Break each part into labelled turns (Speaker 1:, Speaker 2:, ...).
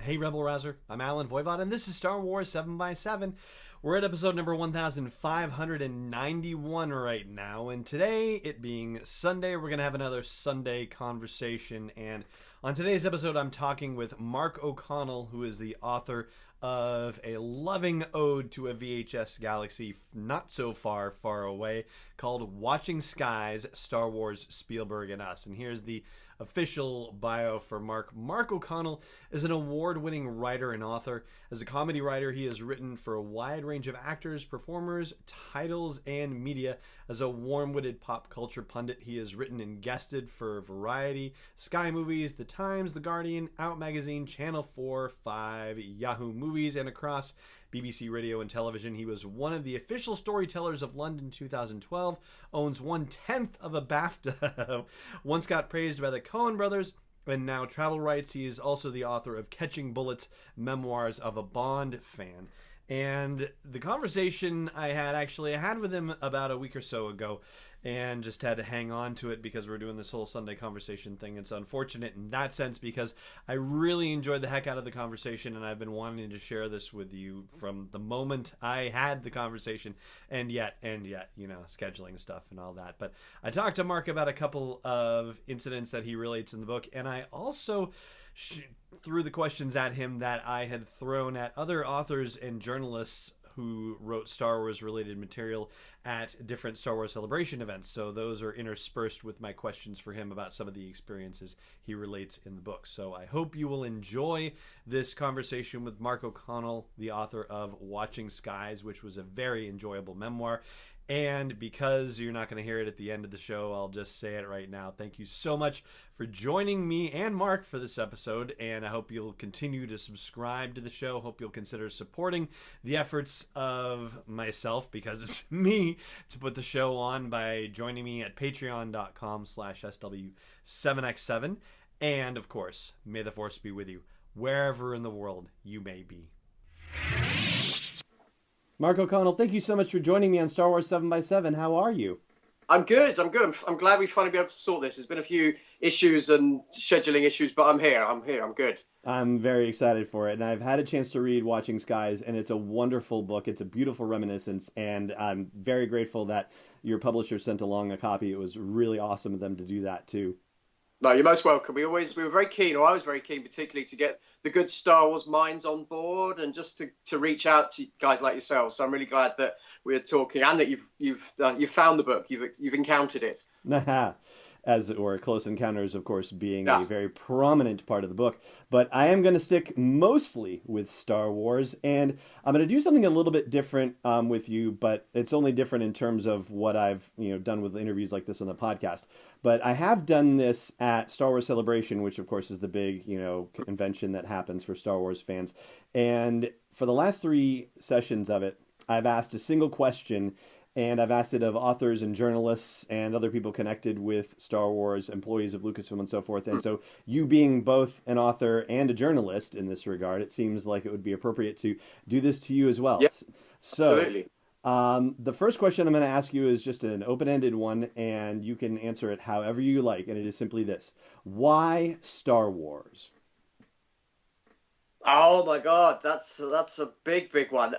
Speaker 1: Hey Rebel Rouser, I'm Alan Voivod, and this is Star Wars 7x7. We're at episode number 1591 right now, and today, it being Sunday, we're going to have another Sunday conversation, and on today's episode, I'm talking with Mark O'Connell, who is the author of a loving ode to a VHS galaxy not so far, far away, called Watching Skies, Star Wars, Spielberg, and Us. And here's the official bio for Mark. Mark O'Connell is an award-winning writer and author. As a comedy writer, he has written for a wide range of actors, performers, titles, and media. As a warm-witted pop culture pundit, he has written and guested for Variety, Sky Movies, The Times, The Guardian, Out Magazine, Channel 4, 5, Yahoo Movies, and across BBC Radio and Television. He was one of the official storytellers of London 2012, owns 1/10 of a BAFTA, once got praised by the Coen brothers, and now travel rights. He is also the author of Catching Bullets, Memoirs of a Bond Fan. And the conversation I had with him about a week or so ago, and just had to hang on to it because we're doing this whole Sunday conversation thing. It's unfortunate in that sense because I really enjoyed the heck out of the conversation, and I've been wanting to share this with you from the moment I had the conversation, and yet, scheduling stuff and all that. But I talked to Mark about a couple of incidents that he relates in the book, and I also threw the questions at him that I had thrown at other authors and journalists who wrote Star Wars related material at different Star Wars Celebration events. So those are interspersed with my questions for him about some of the experiences he relates in the book. So I hope you will enjoy this conversation with Mark O'Connell, the author of Watching Skies, which was a very enjoyable memoir. And because you're not going to hear it at the end of the show, I'll just say it right now. Thank you so much for joining me and Mark for this episode, and I hope you'll continue to subscribe to the show. Hope you'll consider supporting the efforts of myself, because it's me, to put the show on by joining me at patreon.com/SW7x7. And, of course, may the Force be with you, wherever in the world you may be. Mark O'Connell, thank you so much for joining me on Star Wars 7x7. How are you?
Speaker 2: I'm good. I'm glad we finally be able to sort this. There's been a few issues and scheduling issues, but I'm here. I'm good.
Speaker 1: I'm very excited for it, and I've had a chance to read Watching Skies, and it's a wonderful book. It's a beautiful reminiscence, and I'm very grateful that your publisher sent along a copy. It was really awesome of them to do that, too.
Speaker 2: No, you're most welcome. We were very keen, or I was very keen particularly, to get the good Star Wars minds on board and just to reach out to guys like yourselves. So I'm really glad that we're talking and that you've found the book, you've encountered it.
Speaker 1: As it were, Close Encounters, of course, being a very prominent part of the book. But I am going to stick mostly with Star Wars, and I'm going to do something a little bit different with you, but it's only different in terms of what I've done with interviews like this on the podcast. But I have done this at Star Wars Celebration, which, of course, is the big convention that happens for Star Wars fans. And for the last 3 sessions of it, I've asked a single question, and I've asked it of authors and journalists and other people connected with Star Wars, employees of Lucasfilm and so forth. And so you being both an author and a journalist in this regard, it seems like it would be appropriate to do this to you as well.
Speaker 2: Yes,
Speaker 1: so,
Speaker 2: absolutely.
Speaker 1: The first question I'm going to ask you is just an open-ended one, and you can answer it however you like. And it is simply this: why Star Wars?
Speaker 2: Oh my God, that's a big one.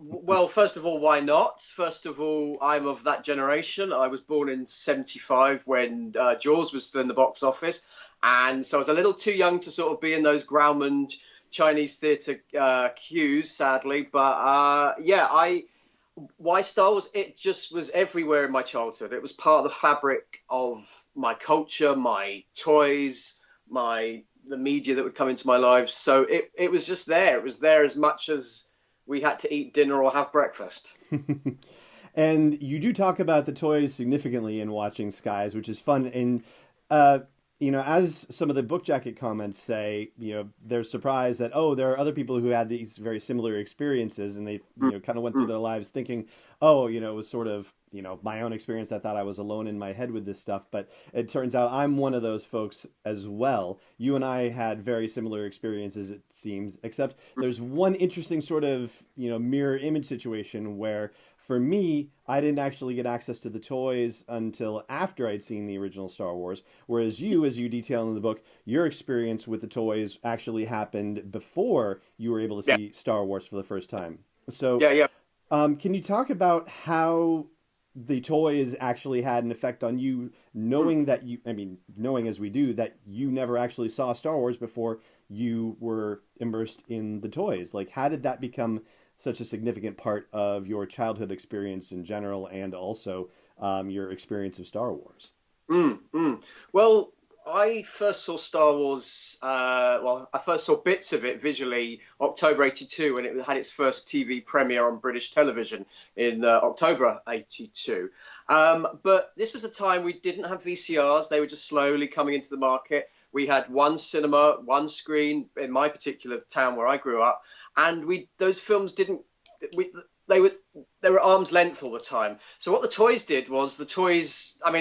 Speaker 2: Well, first of all, why not? First of all, I'm of that generation. I was born in '75 when Jaws was still in the box office, and so I was a little too young to sort of be in those Grauman Chinese theatre queues, sadly. But why Star Wars? It just was everywhere in my childhood. It was part of the fabric of my culture, my toys, the media that would come into my life. So it was just there. It was there as much as we had to eat dinner or have breakfast.
Speaker 1: And you do talk about the toys significantly in Watching Skies, which is fun. And, as some of the book jacket comments say, they're surprised that, there are other people who had these very similar experiences, and they, kind of went through their lives thinking, it was sort of,
Speaker 3: my own experience, I thought I was alone in my head with this stuff, but it turns out I'm one of those folks as well. You and I had very similar experiences, it seems, except there's one interesting sort of, mirror image situation where for me, I didn't actually get access to the toys until after I'd seen the original Star Wars, whereas you, as you detail in the book, your experience with the toys actually happened before you were able to see Star Wars for the first time. So, can you talk about how the toys actually had an effect on you, knowing that knowing as we do, that you never actually saw Star Wars before you were immersed in the toys? Like, how did that become such a significant part of your childhood experience in general, and also your experience of Star Wars?
Speaker 2: Well, I first saw Star Wars, I first saw bits of it visually October 82 when it had its first TV premiere on British television in October 82. But this was a time we didn't have VCRs. They were just slowly coming into the market. We had one cinema, one screen in my particular town where I grew up. And those films they were arm's length all the time. So what the toys did was it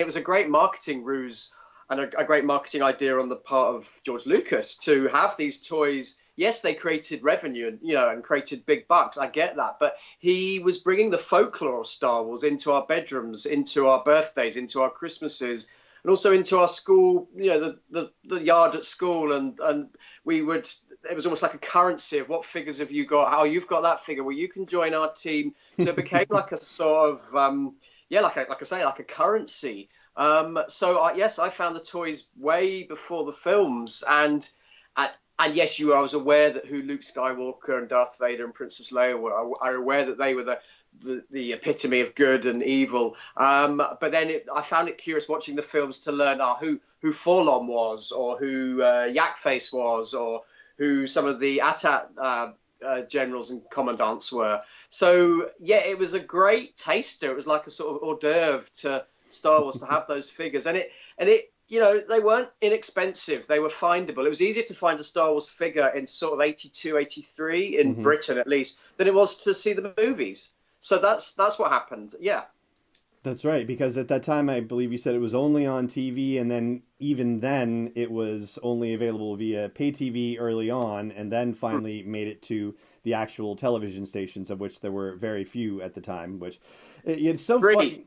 Speaker 2: was a great marketing ruse and a great marketing idea on the part of George Lucas to have these toys. Yes, they created revenue and created big bucks. I get that. But he was bringing the folklore of Star Wars into our bedrooms, into our birthdays, into our Christmases, and also into our school, the yard at school. And it was almost like a currency of what figures have you got? Oh, you've got that figure. Well, you can join our team. So it became like a sort of, like a currency. Yes, I found the toys way before the films. And yes, I was aware that who Luke Skywalker and Darth Vader and Princess Leia were. I were aware that they were the epitome of good and evil. But then I found it curious watching the films to learn who Forlom was, or who Yakface was, or who some of the AT-AT generals and commandants were. So, it was a great taster. It was like a sort of hors d'oeuvre to Star Wars to have those figures. And it they weren't inexpensive. They were findable. It was easier to find a Star Wars figure in sort of 82, 83, in Britain at least, than it was to see the movies. So that's what happened. Yeah.
Speaker 3: That's right, because at that time, I believe you said it was only on TV, and then even then, it was only available via pay TV early on, and then finally made it to the actual television stations, of which there were very few at the time, which it's so funny.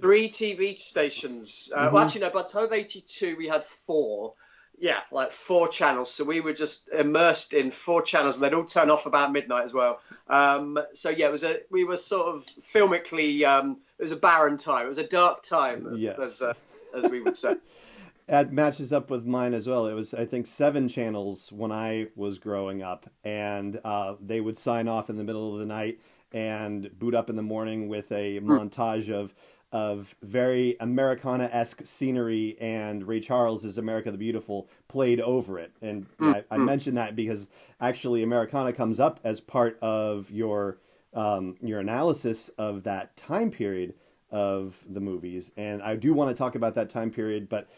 Speaker 2: 3 TV stations. Well, actually, no, by the time of 82, we had 4. Yeah, like 4 channels. So we were just immersed in 4 channels, and they'd all turn off about midnight as well. We were sort of filmically, it was a barren time. It was a dark time, as we would say.
Speaker 3: It matches up with mine as well. It was, I think, 7 channels when I was growing up, and they would sign off in the middle of the night and boot up in the morning with a montage of very Americana-esque scenery, and Ray Charles's America the Beautiful played over it. And I mentioned that because actually Americana comes up as part of your analysis of that time period of the movies. And I do want to talk about that time period, but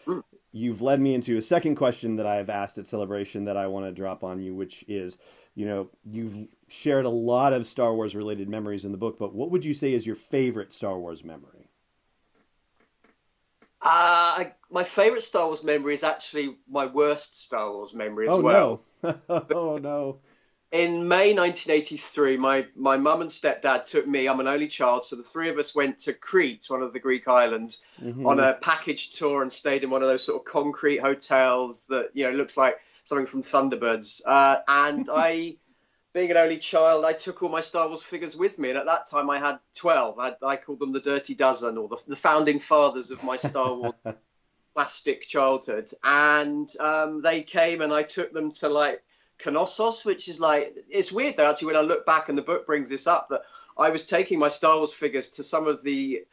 Speaker 3: you've led me into a second question that I've asked at Celebration that I want to drop on you, which is, you've shared a lot of Star Wars related memories in the book, but what would you say is your favorite Star Wars memory?
Speaker 2: My favorite Star Wars memory is actually my worst Star Wars memory as well.
Speaker 3: No. Oh, no.
Speaker 2: In May 1983, my mum and stepdad took me, I'm an only child, so the 3 of us went to Crete, one of the Greek islands, on a package tour and stayed in one of those sort of concrete hotels that, looks like something from Thunderbirds. And being an only child, I took all my Star Wars figures with me. And at that time, I had 12. I called them the Dirty Dozen, or the founding fathers of my Star Wars plastic childhood. And they came and I took them to Knossos, which is it's weird though, actually, when I look back, and the book brings this up, that I was taking my Star Wars figures to some of the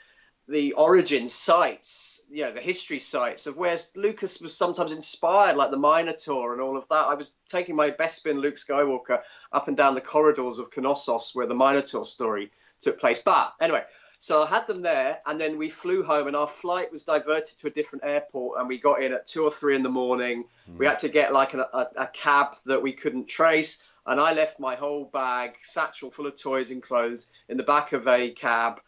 Speaker 2: origin sites, the history sites of where Lucas was sometimes inspired, like the Minotaur and all of that. I was taking my Bespin Luke Skywalker up and down the corridors of Knossos where the Minotaur story took place. But anyway, so I had them there, and then we flew home, and our flight was diverted to a different airport, and we got in at 2 or 3 in the morning. We had to get a cab that we couldn't trace, and I left my whole bag, satchel full of toys and clothes, in the back of a cab.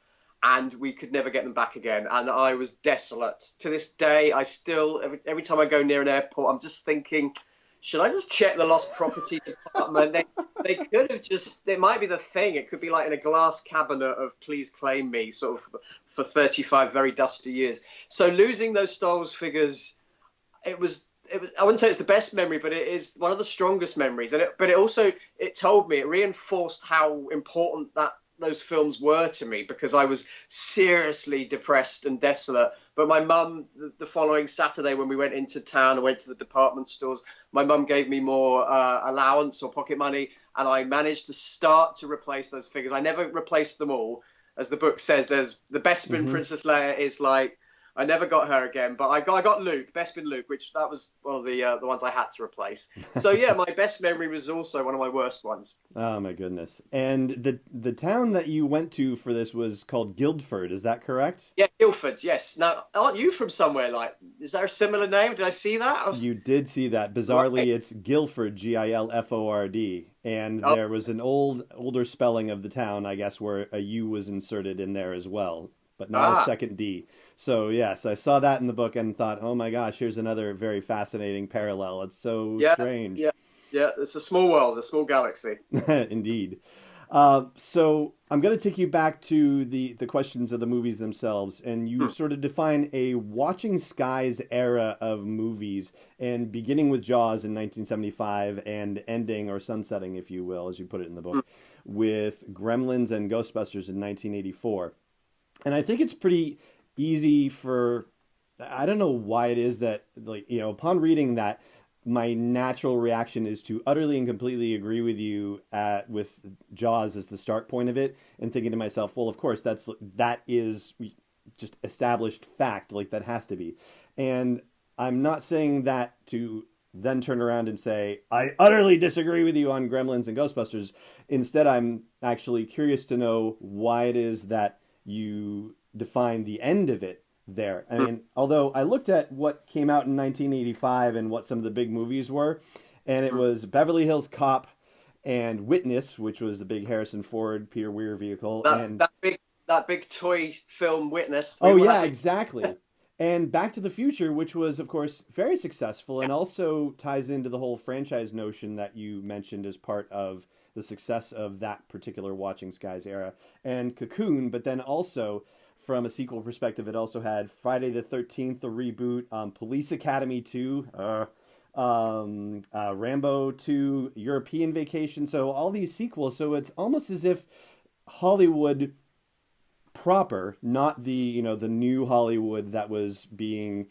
Speaker 2: and we could never get them back again. And I was desolate. To this day, I still, every time I go near an airport, I'm just thinking, should I just check the lost property department? They could have just, it might be the thing. It could be like in a glass cabinet of please claim me, sort of for 35 very dusty years. So losing those Star Wars figures, it was, I wouldn't say it's the best memory, but it is one of the strongest memories. But it told me, it reinforced how important those films were to me, because I was seriously depressed and desolate. But my mum, the following Saturday when we went into town and went to the department stores, my mum gave me more allowance or pocket money, and I managed to start to replace those figures. I never replaced them all. As the book says, there's the Bespin Princess Leia is like, I never got her again, but I got Luke, Bespin Luke, which that was one of the ones I had to replace. So yeah, my best memory was also one of my worst ones.
Speaker 3: Oh my goodness! And the town that you went to for this was called Guildford, is that correct?
Speaker 2: Yeah, Guildford. Yes. Now, aren't you from somewhere like? Is there a similar name? Did I see that?
Speaker 3: You did see that. Bizarrely, It's Guildford, Gilford, and there was an older spelling of the town, I guess, where a U was inserted in there as well, but not a second D. So yes, I saw that in the book and thought, oh my gosh, here's another very fascinating parallel. It's so strange.
Speaker 2: Yeah, it's a small world, a small galaxy.
Speaker 3: Indeed. So I'm going to take you back to the questions of the movies themselves, and you sort of define a watching skies era of movies, and beginning with Jaws in 1975 and ending or sunsetting, if you will, as you put it in the book, with Gremlins and Ghostbusters in 1984. And I think it's pretty easy for, I don't know why it is that, like, you know, upon reading that, my natural reaction is to utterly and completely agree with you with Jaws as the start point of it, and thinking to myself, well, of course, that is just established fact, like that has to be. And I'm not saying that to then turn around and say, I utterly disagree with you on Gremlins and Ghostbusters. Instead, I'm actually curious to know why it is that you define the end of it there. I mean, although I looked at what came out in 1985 and what some of the big movies were, and it was Beverly Hills Cop and Witness, which was the big Harrison Ford, Peter Weir vehicle.
Speaker 2: That big toy film Witness.
Speaker 3: Oh yeah, exactly. And Back to the Future, which was, of course, very successful and also ties into the whole franchise notion that you mentioned as part of the success of that particular Watching Skies era. And Cocoon, but then also, from a sequel perspective, it also had Friday the 13th, the reboot, Police Academy 2, Rambo 2, European Vacation. So all these sequels. So it's almost as if Hollywood proper, not the new Hollywood that was being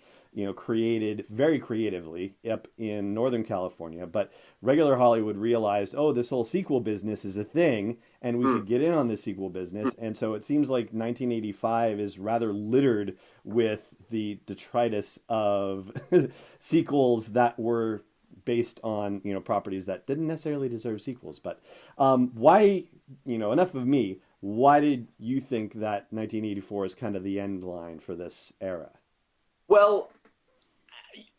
Speaker 3: created very creatively up in Northern California, but regular Hollywood realized, oh, this whole sequel business is a thing, and we could get in on this sequel business. And so it seems like 1985 is rather littered with the detritus of sequels that were based on properties that didn't necessarily deserve sequels. But why, enough of me. Why did you think that 1984 is kind of the end line for this era?
Speaker 2: Well,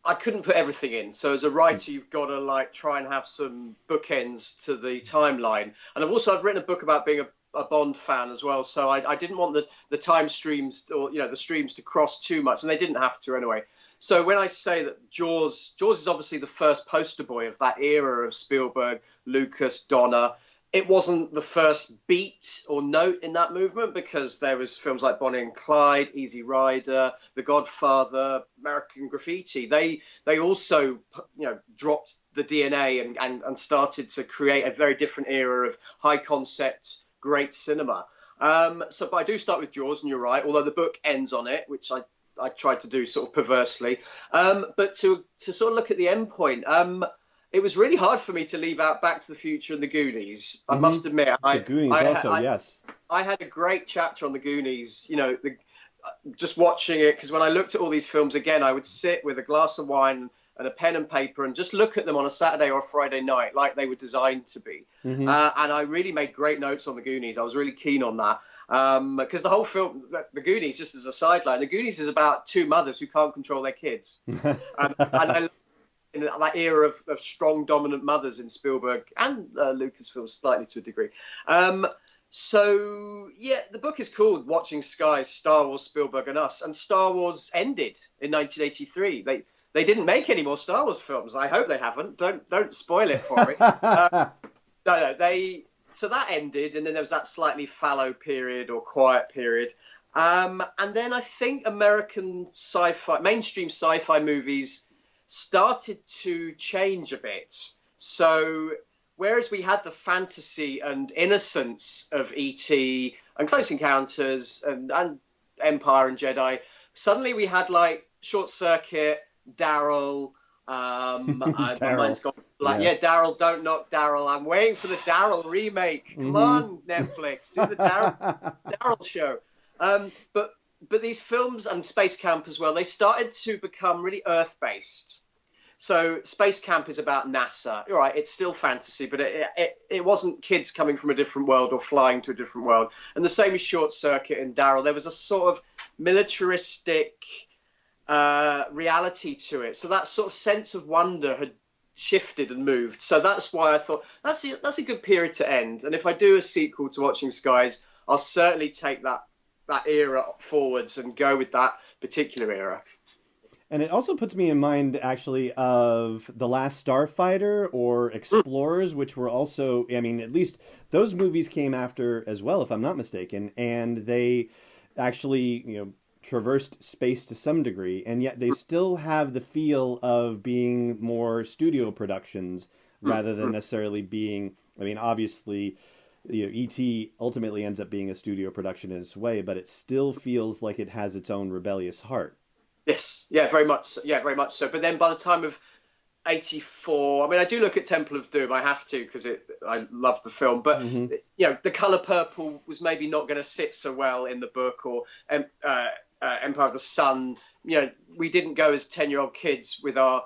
Speaker 2: I couldn't put everything in. So as a writer, you've got to try and have some bookends to the timeline. And I've written a book about being a Bond fan as well. So I didn't want the time streams or, the streams to cross too much. And they didn't have to anyway. So when I say that Jaws is obviously the first poster boy of that era of Spielberg, Lucas, Donner. It wasn't the first beat or note in that movement, because there was films like Bonnie and Clyde, Easy Rider, The Godfather, American Graffiti. They also dropped the DNA and started to create a very different era of high concept, great cinema. But I do start with Jaws, and you're right, although the book ends on it, which I tried to do sort of perversely. But to sort of look at the end point, it was really hard for me to leave out Back to the Future and the Goonies. I must admit.
Speaker 3: The Goonies yes.
Speaker 2: I had a great chapter on the Goonies, just watching it, because when I looked at all these films again, I would sit with a glass of wine and a pen and paper and just look at them on a Saturday or a Friday night like they were designed to be. And I really made great notes on the Goonies. I was really keen on that. Because the whole film, the Goonies, just as a sideline, the Goonies is about two mothers who can't control their kids. And I in that era of strong, dominant mothers in Spielberg and Lucasfilm, slightly to a degree. So, yeah, the book is called Watching Skies, Star Wars, Spielberg and Us. And Star Wars ended in 1983. They didn't make any more Star Wars films. I hope they haven't. Don't spoil it for me. No, so that ended, and then there was that slightly fallow period or quiet period. And then I think mainstream sci-fi movies started to change a bit. So whereas we had the fantasy and innocence of E.T. and Close Encounters and Empire and Jedi, suddenly we had like Short Circuit, Daryl. My mind's gone like, yes. Yeah, Daryl, don't knock Daryl. I'm waiting for the Daryl remake. Come on, Netflix, do the Daryl show. But these films and Space Camp as well, they started to become really Earth-based. So Space Camp is about NASA. All right, it's still fantasy, but it wasn't kids coming from a different world or flying to a different world. And the same as Short Circuit and Daryl. There was a sort of militaristic reality to it. So that sort of sense of wonder had shifted and moved. So that's why I thought that's a good period to end. And if I do a sequel to Watching Skies, I'll certainly take that era forwards and go with that particular era.
Speaker 3: And it also puts me in mind, actually, of The Last Starfighter or Explorers, which were also, I mean, at least those movies came after as well, if I'm not mistaken, and they actually, traversed space to some degree, and yet they still have the feel of being more studio productions rather than necessarily being, I mean, obviously, E.T. ultimately ends up being a studio production in its way, but it still feels like it has its own rebellious heart.
Speaker 2: Yes, yeah, very much so. Yeah, very much so. But then by the time of 84, I mean, I do look at Temple of Doom. I have to because I love the film. But The Color Purple was maybe not going to sit so well in the book, or Empire of the Sun. We didn't go as 10-year-old kids with our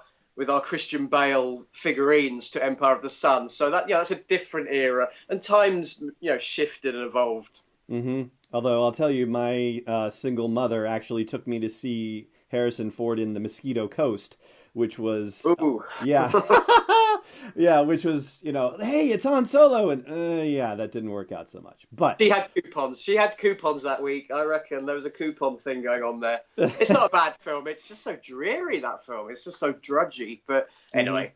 Speaker 2: Christian Bale figurines to Empire of the Sun. So that's a different era, and times shifted and evolved.
Speaker 3: Mm-hmm. Although I'll tell you, my single mother actually took me to see Harrison Ford in The Mosquito Coast, which was which was hey, it's Han Solo, and that didn't work out so much. But
Speaker 2: she had coupons that week. I reckon there was a coupon thing going on there. It's not a bad film. It's just so dreary, that film. It's just so drudgy. But anyway.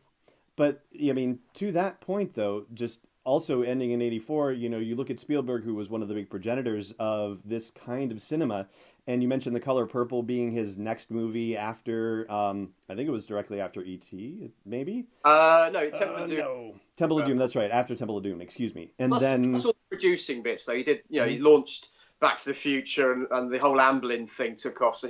Speaker 3: But I mean, to that point though, just also ending in 84, you look at Spielberg, who was one of the big progenitors of this kind of cinema, and you mentioned The Color Purple being his next movie after, I think it was directly after E.T., maybe?
Speaker 2: No, Temple of Doom. No.
Speaker 3: Temple of Doom, that's right, after Temple of Doom, excuse me. And
Speaker 2: that's all the producing bits, though. He did, he launched Back to the Future, and the whole Amblin thing took off. So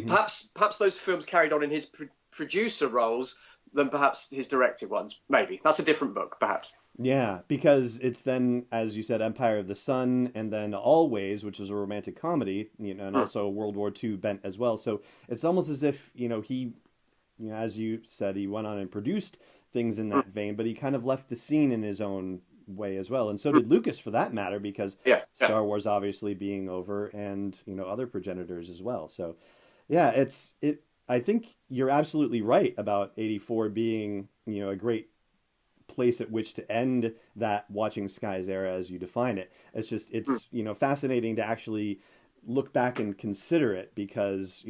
Speaker 2: perhaps those films carried on in his producer roles than perhaps his directed ones. Maybe. That's a different book, perhaps.
Speaker 3: Yeah, because it's then, as you said, Empire of the Sun, and then Always, which is a romantic comedy, and also World War II bent as well. So it's almost as if, he, as you said, he went on and produced things in that vein, but he kind of left the scene in his own way as well. And so did Lucas, for that matter, because Star Wars obviously being over, and, other progenitors as well. So, yeah, I think you're absolutely right about 84 being, a great place at which to end that Watching Skies era as you define it. It's fascinating to actually look back and consider it, because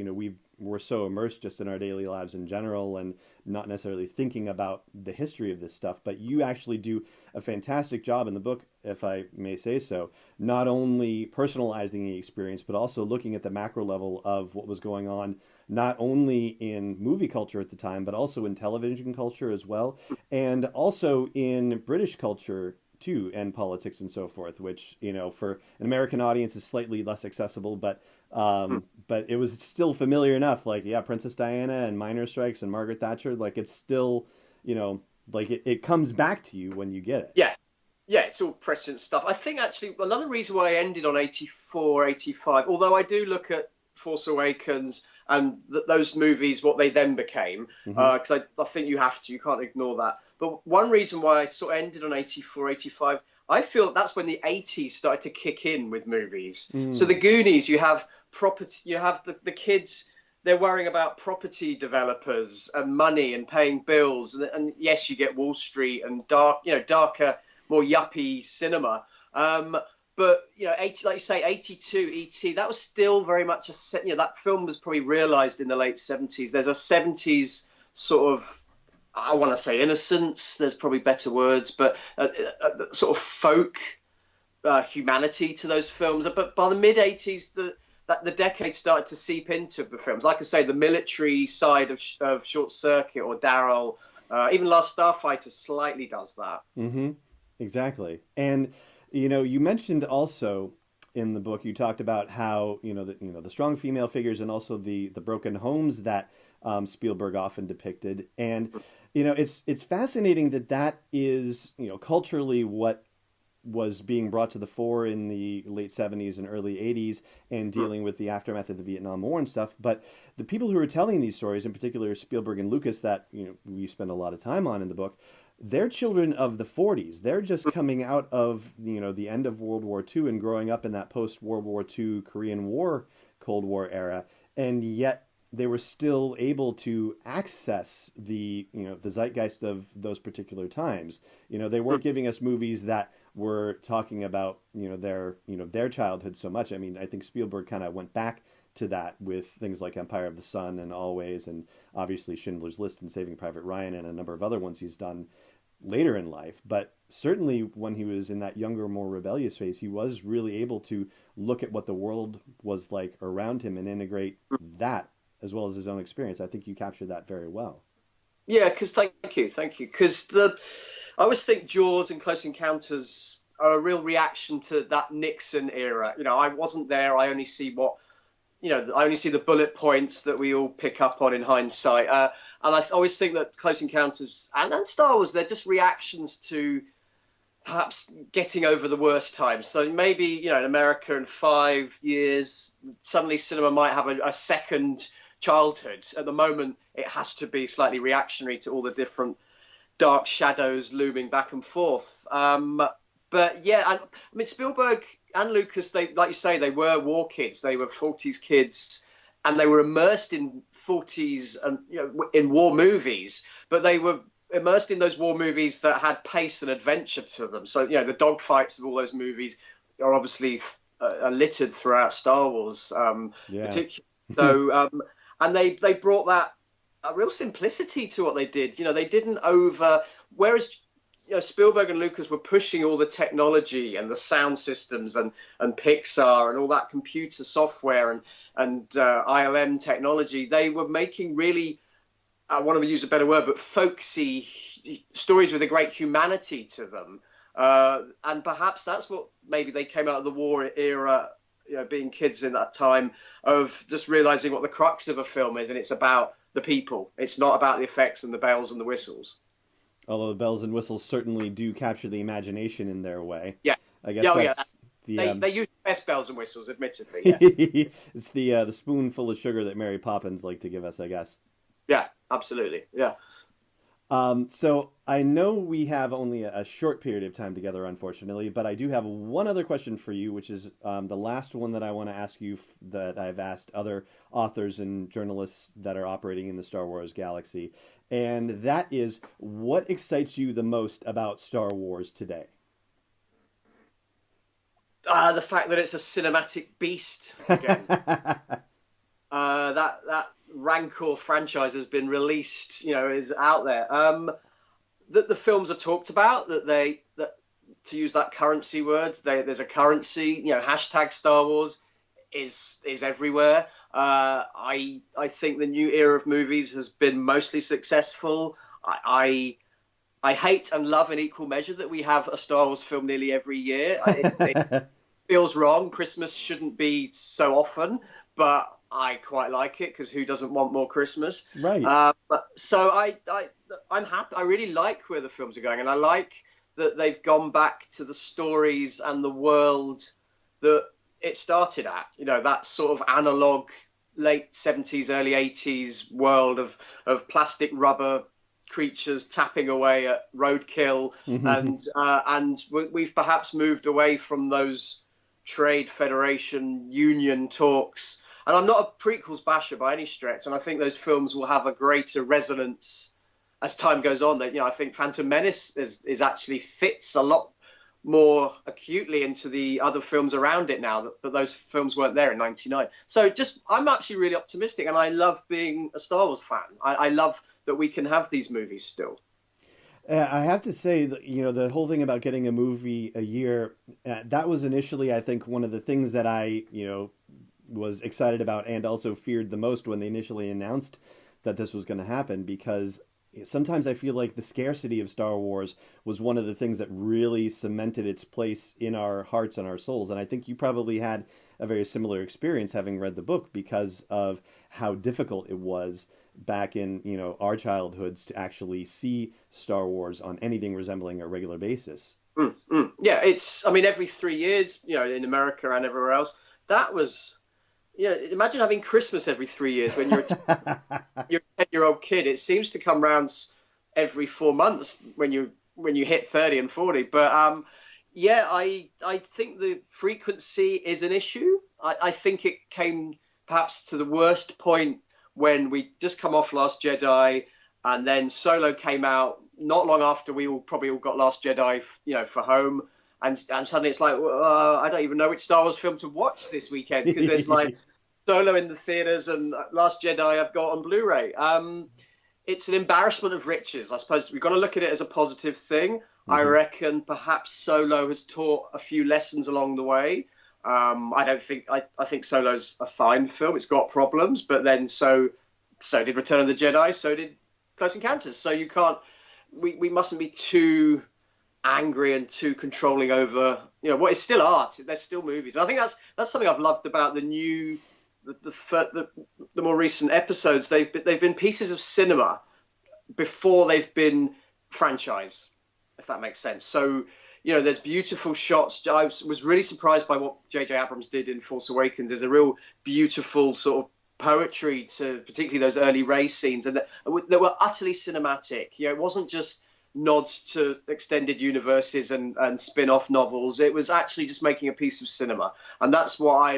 Speaker 3: we're so immersed just in our daily lives in general and not necessarily thinking about the history of this stuff. But you actually do a fantastic job in the book, if I may say so, not only personalizing the experience, but also looking at the macro level of what was going on, not only in movie culture at the time, but also in television culture as well, and also in British culture too, and politics and so forth, which, for an American audience is slightly less accessible, but it was still familiar enough. Like, Princess Diana and miners' strikes and Margaret Thatcher, like, it's still, it comes back to you when you get it.
Speaker 2: Yeah, it's all prescient stuff. I think actually another reason why I ended on 84, 85, although I do look at Force Awakens and those movies, what they then became, because I think you can't ignore that. But one reason why I sort of ended on 84, 85, I feel that's when the 80s started to kick in with movies. So the Goonies, you have property, you have the kids, they're worrying about property developers and money and paying bills. And yes, you get Wall Street and darker, more yuppie cinema. But, you know, 80, like you say, 82, E.T., that was still very much that film was probably realised in the late 70s. There's a 70s sort of, I want to say innocence, there's probably better words, but a sort of folk humanity to those films. But by the mid-80s, the decade started to seep into the films. Like I say, the military side of Short Circuit or Daryl, even Last Starfighter slightly does that.
Speaker 3: Mm-hmm. Exactly. And you know, you mentioned also in the book, you talked about how, the strong female figures and also the broken homes that Spielberg often depicted. And, it's fascinating that is, culturally what was being brought to the fore in the late 70s and early 80s and dealing with the aftermath of the Vietnam War and stuff. But the people who are telling these stories, in particular Spielberg and Lucas, that, we spend a lot of time on in the book, they're children of the 40s. They're just coming out of, the end of World War II and growing up in that post-World War II Korean War, Cold War era. And yet they were still able to access the zeitgeist of those particular times. They weren't giving us movies that were talking about, their childhood so much. I mean, I think Spielberg kind of went back to that with things like Empire of the Sun and Always, and obviously Schindler's List and Saving Private Ryan and a number of other ones he's done later in life. But certainly when he was in that younger, more rebellious phase, he was really able to look at what the world was like around him and integrate that as well as his own experience. I think you captured that very well.
Speaker 2: Yeah, because thank you. Because I always think Jaws and Close Encounters are a real reaction to that Nixon era. I wasn't there. I only see the bullet points that we all pick up on in hindsight. And I always think that Close Encounters and Star Wars, they're just reactions to perhaps getting over the worst times. So maybe, in America in 5 years, suddenly cinema might have a second childhood. At the moment, it has to be slightly reactionary to all the different dark shadows looming back and forth. But yeah, I mean, Spielberg and Lucas, they, like you say, they were war kids. They were 40s kids, and they were immersed in 40s and in war movies. But they were immersed in those war movies that had pace and adventure to them. So the dogfights of all those movies are obviously littered throughout Star Wars, particularly. So and they brought that a real simplicity to what they did. They didn't whereas Spielberg and Lucas were pushing all the technology and the sound systems and Pixar and all that computer software and ILM technology. They were making really, I want to use a better word, but folksy stories with a great humanity to them. And perhaps that's what maybe they came out of the war era, being kids in that time, of just realizing what the crux of a film is. And it's about the people. It's not about the effects and the bells and the whistles.
Speaker 3: Although the bells and whistles certainly do capture the imagination in their way.
Speaker 2: Yeah.
Speaker 3: I guess
Speaker 2: they use the best bells and whistles, admittedly. Yes.
Speaker 3: It's the spoonful of sugar that Mary Poppins liked to give us, I guess.
Speaker 2: Yeah, absolutely. Yeah.
Speaker 3: So I know we have only a short period of time together, unfortunately, but I do have one other question for you, which is the last one that I want to ask you that I've asked other authors and journalists that are operating in the Star Wars galaxy. And that is, what excites you the most about Star Wars today?
Speaker 2: The fact that it's a cinematic beast again. That Rancor franchise has been released, is out there. That the films are talked about, that to use that currency word, there's a currency, hashtag Star Wars is everywhere. I think the new era of movies has been mostly successful. I hate and love in equal measure that we have a Star Wars film nearly every year. It feels wrong. Christmas shouldn't be so often, but I quite like it because who doesn't want more Christmas?
Speaker 3: Right.
Speaker 2: So I'm happy. I really like where the films are going, and I like that they've gone back to the stories and the world that it started at. That sort of analog late 70s, early 80s world of plastic rubber creatures tapping away at roadkill, and we've perhaps moved away from those trade federation union talks. And I'm not a prequels basher by any stretch, and I think those films will have a greater resonance as time goes on. That I think Phantom Menace is actually fits a lot more acutely into the other films around it now that those films weren't there in '99. So I'm actually really optimistic, and I love being a Star Wars fan. I love that we can have these movies still.
Speaker 3: I have to say that, the whole thing about getting a movie a year, that was initially, I think, one of the things that I, was excited about and also feared the most when they initially announced that this was going to happen, because sometimes I feel like the scarcity of Star Wars was one of the things that really cemented its place in our hearts and our souls. And I think you probably had a very similar experience having read the book, because of how difficult it was back in, our childhoods to actually see Star Wars on anything resembling a regular basis.
Speaker 2: Yeah, every 3 years, in America and everywhere else, that was... Yeah, imagine having Christmas every 3 years when you're you're a 10-year-old kid. It seems to come round every 4 months when you hit 30 and 40. But I think the frequency is an issue. I think it came perhaps to the worst point when we just come off Last Jedi, and then Solo came out not long after we probably all got Last Jedi, for home. And suddenly it's like, I don't even know which Star Wars film to watch this weekend, because there's like Solo in the theaters and Last Jedi I've got on Blu-ray. It's an embarrassment of riches. I suppose we've got to look at it as a positive thing. Mm-hmm. I reckon perhaps Solo has taught a few lessons along the way. I think Solo's a fine film. It's got problems, but then so did Return of the Jedi, so did Close Encounters. So we mustn't be too angry and too controlling over what is still art. They're still movies. And I think that's something I've loved about the more recent episodes. They've been pieces of cinema before they've been franchise, if that makes sense. So there's beautiful shots. I was really surprised by what J.J. Abrams did in Force Awakens. There's a real beautiful sort of poetry to particularly those early race scenes, and they were utterly cinematic. It wasn't just nods to extended universes and spin-off novels. It was actually just making a piece of cinema, and that's what I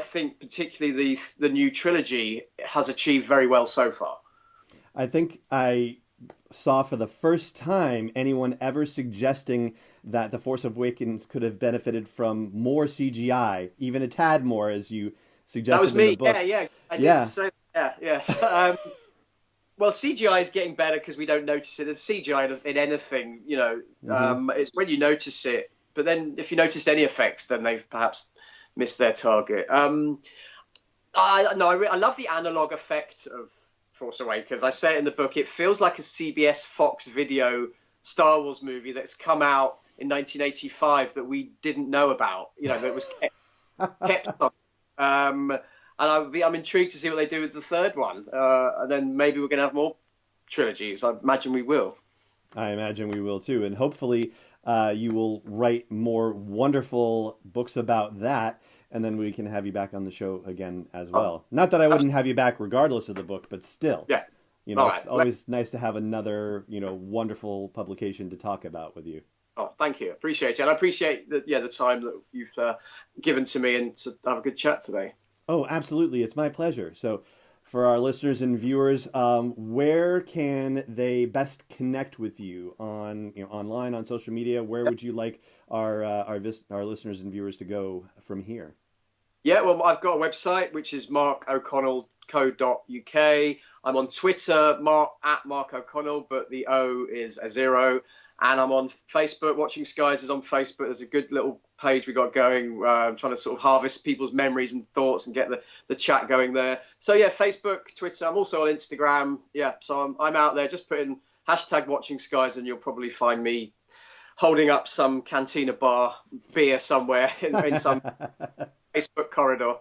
Speaker 2: think particularly the new trilogy has achieved very well so far.
Speaker 3: I think I saw for the first time anyone ever suggesting that The Force Awakens could have benefited from more CGI, even a tad more, as you suggested.
Speaker 2: That was me.
Speaker 3: In the book.
Speaker 2: Yeah. I did say that. Yeah. Well, CGI is getting better because we don't notice it. There's CGI in anything, Mm-hmm. It's when you notice it. But then if you noticed any effects, then they've perhaps missed their target. I love the analog effect of Force Awakens. I say it in the book. It feels like a CBS Fox Video Star Wars movie that's come out in 1985 that we didn't know about. That was kept on. And I'm intrigued to see what they do with the third one. And then maybe we're going to have more trilogies. I imagine we will.
Speaker 3: I imagine we will too. And hopefully you will write more wonderful books about that. And then we can have you back on the show again as well. Not that I wouldn't have you back regardless of the book, but still.
Speaker 2: Yeah.
Speaker 3: It's always nice to have another, wonderful publication to talk about with you.
Speaker 2: Oh, thank you. Appreciate it. And I appreciate the time that you've given to me and to have a good chat today.
Speaker 3: Oh, absolutely. It's my pleasure. So for our listeners and viewers, where can they best connect with you online, on social media? Where would you like our listeners and viewers to go from here?
Speaker 2: Yeah, well, I've got a website, which is markoconnell.co.uk. I'm on Twitter, @Mark O'Connell, but the O is a 0. And I'm on Facebook. Watching Skies is on Facebook. There's a good little page we got going. I'm trying to sort of harvest people's memories and thoughts and get the chat going there. So yeah, Facebook, Twitter. I'm also on Instagram. Yeah, so I'm out there. Just put in #Watching Skies and you'll probably find me holding up some Cantina bar beer somewhere in some Facebook corridor.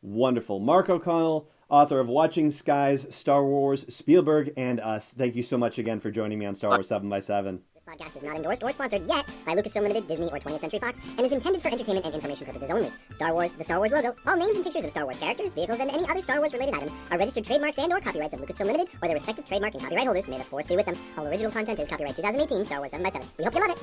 Speaker 3: Wonderful. Mark O'Connell, author of Watching Skies, Star Wars, Spielberg, and Us. Thank you so much again for joining me on Star Wars 7x7.
Speaker 4: This podcast is not endorsed or sponsored yet by Lucasfilm Limited, Disney, or 20th Century Fox, and is intended for entertainment and information purposes only. Star Wars, the Star Wars logo, all names and pictures of Star Wars characters, vehicles, and any other Star Wars-related items are registered trademarks and or copyrights of Lucasfilm Limited or their respective trademark and copyright holders. May the force be with them. All original content is copyright 2018 Star Wars 7x7. We hope you love it.